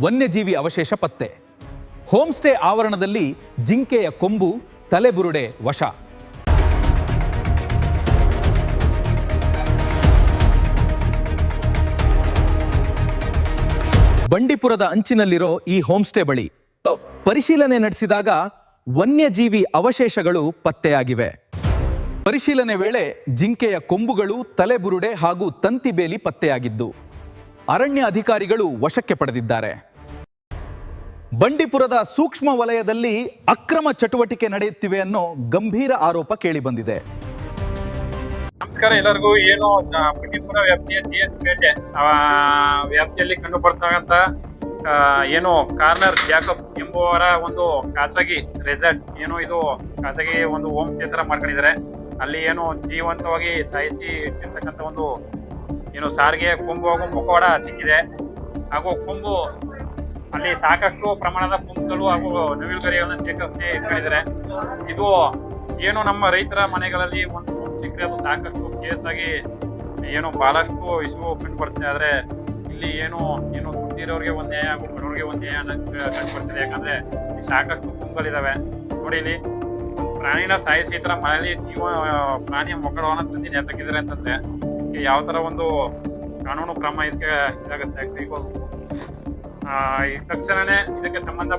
ವನ್ಯಜೀವಿ ಅವಶೇಷ ಪತ್ತೆ. ಹೋಮ್ ಸ್ಟೇ ಆವರಣದಲ್ಲಿ ಜಿಂಕೆಯ ಕೊಂಬು, ತಲೆಬುರುಡೆ ವಶ. ಬಂಡೀಪುರದ ಅಂಚಿನಲ್ಲಿರೋ ಈ ಹೋಮ್ ಸ್ಟೇ ಬಳಿ ಪರಿಶೀಲನೆ ನಡೆಸಿದಾಗ ವನ್ಯಜೀವಿ ಅವಶೇಷಗಳು ಪತ್ತೆಯಾಗಿವೆ. ಪರಿಶೀಲನೆ ವೇಳೆ ಜಿಂಕೆಯ ಕೊಂಬುಗಳು, ತಲೆಬುರುಡೆ ಹಾಗೂ ತಂತಿ ಬೇಲಿ ಪತ್ತೆಯಾಗಿದ್ದು ಅರಣ್ಯ ಅಧಿಕಾರಿಗಳು ವಶಕ್ಕೆ ಪಡೆದಿದ್ದಾರೆ. ಬಂಡೀಪುರದ ಸೂಕ್ಷ್ಮ ವಲಯದಲ್ಲಿ ಅಕ್ರಮ ಚಟುವಟಿಕೆ ನಡೆಯುತ್ತಿವೆ ಅನ್ನೋ ಗಂಭೀರ ಆರೋಪ ಕೇಳಿಬಂದಿದೆ. ನಮಸ್ಕಾರ ಎಲ್ಲರಿಗೂ. ಏನು ಬಂಡೀಪುರ ವ್ಯಾಪ್ತಿಯ TS ಪೇಟೆ ವ್ಯಾಪ್ತಿಯಲ್ಲಿ ಕಂಡು ಬರ್ತಕ್ಕಂತ ಏನು ಕಾರ್ನರ್ ಜಾಕಬ್ ಎಂಬುವರ ಒಂದು ಖಾಸಗಿ ರೆಸಾರ್ಟ್, ಏನು ಇದು ಖಾಸಗಿ ಒಂದು ಹೋಮ್ ಸ್ಟೇ ತರ ಮಾಡ್ಕೊಂಡಿದ್ದಾರೆ. ಅಲ್ಲಿ ಏನು ಜೀವಂತವಾಗಿ ಸಾಯಿಸಿ ಇಟ್ಟಿರ್ತಕ್ಕಂಥ ಒಂದು ಏನು ಸಾರಿಗೆ ಕೊಂಬು ಹಾಗೂ ಮುಖವಾಡ ಸಿಕ್ಕಿದೆ. ಹಾಗೂ ಕೊಂಬು ಅಲ್ಲಿ ಸಾಕಷ್ಟು ಪ್ರಮಾಣದ ಕೊಂಬುಗಳು ಹಾಗೂ ನವಿಲುಗರಿಗಳನ್ನ ಶೇಖರಿಸಿ ಇಟ್ಕೊಂಡಿದ್ದಾರೆ. ಇದು ಏನು ನಮ್ಮ ರೈತರ ಮನೆಗಳಲ್ಲಿ ಒಂದು ಸಿಕ್ಕರೆ ಅದು ಸಾಕಷ್ಟು ಕೇಸ್ ಆಗಿ ಏನು ಬಹಳಷ್ಟು ಇಶ್ಯೂ ಕಂಡು ಬರ್ತದೆ. ಆದ್ರೆ ಇಲ್ಲಿ ಏನು ದುಡ್ಡಿರೋರಿಗೆ ಒಂದ್ ನ್ಯಾಯ ಹಾಗೂ ಬಡವರಿಗೆ ಒಂದ್ ನ್ಯಾಯ ಕಂಡು ಬರ್ತದೆ. ಯಾಕಂದ್ರೆ ಇಲ್ಲಿ ಸಾಕಷ್ಟು ಕೊಂಬುಗಳಿದಾವೆ. ನೋಡಿ, ಇಲ್ಲಿ ಪ್ರಾಣಿನ ಸಾಯಿಸಿ ಈ ತರ ಮನೆಯಲ್ಲಿ ಪ್ರಾಣಿಯ ಮೊಕಳವನ್ನ ತಂದು ನೇತಾಕಿದ್ದಾರೆ ಅಂತಂದ್ರೆ ಯಾವ ತರ ಒಂದು ಕಾನೂನು ಕ್ರಮ ಇದಕ್ಕೆ ಇದಾಗುತ್ತೆ ಕೈಗೊಳ್ಬೇಕು. ಈ ತಕ್ಷಣನೇ ಇದಕ್ಕೆ ಸಂಬಂಧ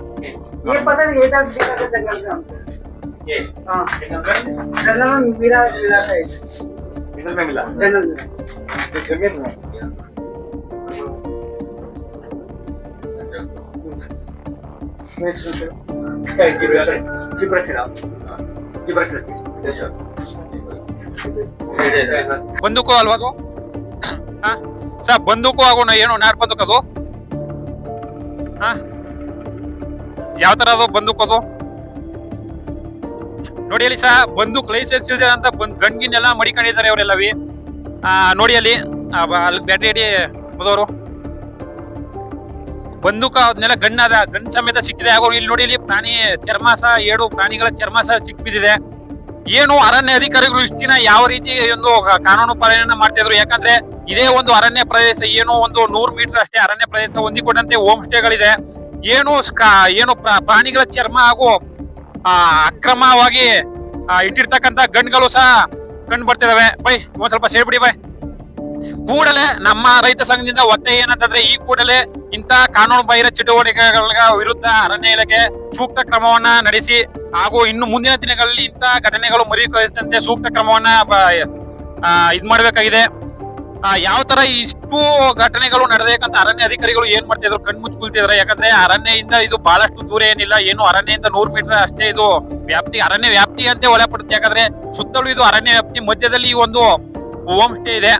ಬಂದೂಕು ಅಲ್ವಾ ಅದು? ಸರ್ ಬಂದೂಕು ಹಾಗೂ ಏನು ನಾರ್ ಬಂದೂಕು ಅದು? ಯಾವ ತರ ಅದು ಬಂದೂಕು ಅದು? ನೋಡಿ ಅಲ್ಲಿ ಸಹ ಬಂದೂಕ್ ಲೈಸೆನ್ಸ್ ಇಲ್ದೇ ಅಂತ ಗನ್ಗಿನೆಲ್ಲ ಮಡಿಕೊಂಡಿದ್ದಾರೆ ಅವರೆಲ್ಲವಿ. ನೋಡಿ ಅಲ್ಲಿ ಬ್ಯಾಟ್ರಿ ಅಡಿ ಮುದವರು ಬಂದೂಕ ಅದನ್ನೆಲ್ಲ ಗನ್ ಸಮೇತ ಸಿಕ್ಕಿದೆ. ಹಾಗೂ ಇಲ್ಲಿ ನೋಡಿ, ಇಲ್ಲಿ ಪ್ರಾಣಿ ಚರ್ಮ ಸಹ 7 ಪ್ರಾಣಿಗಳ ಚರ್ಮ ಸಹ ಸಿಕ್ಕಿಬಿದ್ದಿದೆ. ಏನು ಅರಣ್ಯ ಅಧಿಕಾರಿಗಳು ಇಷ್ಟು ದಿನ ಯಾವ ರೀತಿ ಒಂದು ಕಾನೂನು ಪಾಲನೆಯನ್ನ ಮಾಡ್ತಾ ಇದ್ರು? ಯಾಕಂದ್ರೆ ಇದೇ ಒಂದು ಅರಣ್ಯ ಪ್ರದೇಶ, ಏನು ಒಂದು 100 ಮೀಟರ್ ಅಷ್ಟೇ ಅರಣ್ಯ ಪ್ರದೇಶ ಹೊಂದಿಕೊಂಡಂತೆ ಹೋಮ್ ಸ್ಟೇಗಳಿದೆ. ಏನು ಪ್ರಾಣಿಗಳ ಚರ್ಮ ಹಾಗೂ ಅಕ್ರಮವಾಗಿ ಇಟ್ಟಿರ್ತಕ್ಕಂಥ ಗನ್ಗಳು ಸಹ ಕಂಡು ಬರ್ತಿದಾವೆ. ಬೈ ಒಂದ್ ಸ್ವಲ್ಪ ಸೇರ್ಬಿಡಿ ಬೈ. ಕೂಡಲೇ ನಮ್ಮ ರೈತ ಸಂಘದಿಂದ ಒತ್ತಾಯ ಏನಂತಂದ್ರೆ, ಈ ಕೂಡಲೇ ಇಂಥ ಕಾನೂನು ಬಾಹಿರ ಚಟುವಟಿಕೆಗಳ ವಿರುದ್ಧ ಅರಣ್ಯ ಇಲಾಖೆ ಸೂಕ್ತ ಕ್ರಮವನ್ನ ನಡೆಸಿ, ಹಾಗೂ ಇನ್ನು ಮುಂದಿನ ದಿನಗಳಲ್ಲಿ ಇಂಥ ಘಟನೆಗಳು ಮರುಕಳಿಸದಂತೆ ಸೂಕ್ತ ಕ್ರಮವನ್ನ ಇದ್ ಮಾಡ್ಬೇಕಾಗಿದೆ. ಯಾವ ತರ ಇಷ್ಟು ಘಟನೆಗಳು ನಡೆದಕ್ಕಂತ ಅರಣ್ಯ ಅಧಿಕಾರಿಗಳು ಏನ್ ಮಾಡ್ತಿದ್ರು? ಕಣ್ಮುಚ್ಕೊಳ್ತಿದ್ರೆ. ಯಾಕಂದ್ರೆ ಅರಣ್ಯದಿಂದ ಇದು ಬಹಳಷ್ಟು ದೂರ ಏನಿಲ್ಲ, ಏನು ಅರಣ್ಯದಿಂದ 100 ಮೀಟರ್ ಅಷ್ಟೇ ಇದು ವ್ಯಾಪ್ತಿ, ಅರಣ್ಯ ವ್ಯಾಪ್ತಿ ಅಂತ ಒಳಪಡುತ್ತೆ. ಯಾಕಂದ್ರೆ ಸುತ್ತಲೂ ಇದು ಅರಣ್ಯ ವ್ಯಾಪ್ತಿ, ಮಧ್ಯದಲ್ಲಿ ಈ ಒಂದು ಹೋಮ್ ಸ್ಟೇ ಇದೆ.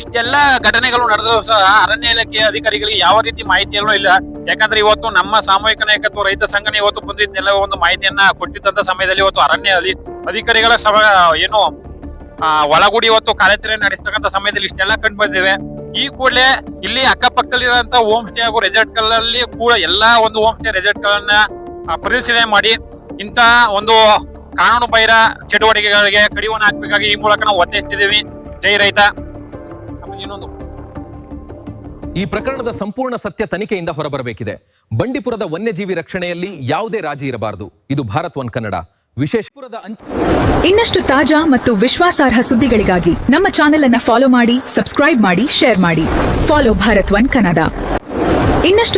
ಇಷ್ಟೆಲ್ಲ ಘಟನೆಗಳು ನಡೆದರೂ ಸಹ ಅರಣ್ಯ ಇಲಾಖೆಯ ಅಧಿಕಾರಿಗಳಿಗೆ ಯಾವ ರೀತಿ ಮಾಹಿತಿಯಲ್ಲೂ ಇಲ್ಲ. ಯಾಕಂದ್ರೆ ಇವತ್ತು ನಮ್ಮ ಸಾಮೂಹಿಕ ನಾಯಕತ್ವ ರೈತ ಸಂಘಟನೆ ಇವತ್ತು ಬಂದಿದ್ದೆಲ್ಲ ಒಂದು ಮಾಹಿತಿಯನ್ನ ಕೊಟ್ಟಿದ್ದಂತ ಸಮಯದಲ್ಲಿ ಇವತ್ತು ಅರಣ್ಯ ಅಧಿಕಾರಿಗಳ ಏನು ಒಳಗೂಡಿ ಇವತ್ತು ಕಾರ್ಯಾಚರಣೆ ನಡೆಸ್ತಕ್ಕಂಥ ಸಮಯದಲ್ಲಿ ಇಷ್ಟೆಲ್ಲ ಕಂಡು ಬಂದಿವೆ. ಈ ಕೂಡಲೇ ಇಲ್ಲಿ ಅಕ್ಕಪಕ್ಕದಲ್ಲಿರುವಂತಹ ಹೋಮ್ ಸ್ಟೇ ಹಾಗೂ ರೆಸಾರ್ಟ್ ಗಳಲ್ಲಿ ಕೂಡ ಎಲ್ಲಾ ಒಂದು ಹೋಮ್ ಸ್ಟೇ ರೆಸಾರ್ಟ್ ಗಳನ್ನ ಪರಿಶೀಲನೆ ಮಾಡಿ ಇಂತ ಒಂದು ಕಾನೂನು ಬಾಹಿರ ಚಟುವಟಿಕೆಗಳಿಗೆ ಕಡಿವಾಣ ಹಾಕಬೇಕಾಗಿ ಈ ಮೂಲಕ ನಾವು ಒತ್ತಾಯಿಸ್ತಿದ್ದೀವಿ. ಜೈ ರೈತ. ಇನ್ನೊಂದು, ಈ ಪ್ರಕರಣದ ಸಂಪೂರ್ಣ ಸತ್ಯ ತನಿಖೆಯಿಂದ ಹೊರಬರಬೇಕಿದೆ. ಬಂಡೀಪುರದ ವನ್ಯಜೀವಿ ರಕ್ಷಣೆಯಲ್ಲಿ ಯಾವುದೇ ರಾಜಿ ಇರಬಾರದು. ಇದು ಭಾರತ್ ಒನ್ ಕನ್ನಡ. ವಿಶೇಷಪುರದ ಇನ್ನಷ್ಟು ತಾಜಾ ಮತ್ತು ವಿಶ್ವಾಸಾರ್ಹ ಸುದ್ದಿಗಳಿಗಾಗಿ ನಮ್ಮ ಚಾನೆಲ್ ಅನ್ನು ಫಾಲೋ ಮಾಡಿ, ಸಬ್ಸ್ಕ್ರೈಬ್ ಮಾಡಿ, ಶೇರ್ ಮಾಡಿ. Follow Bharat one Kannada. ಇನ್ನಷ್ಟು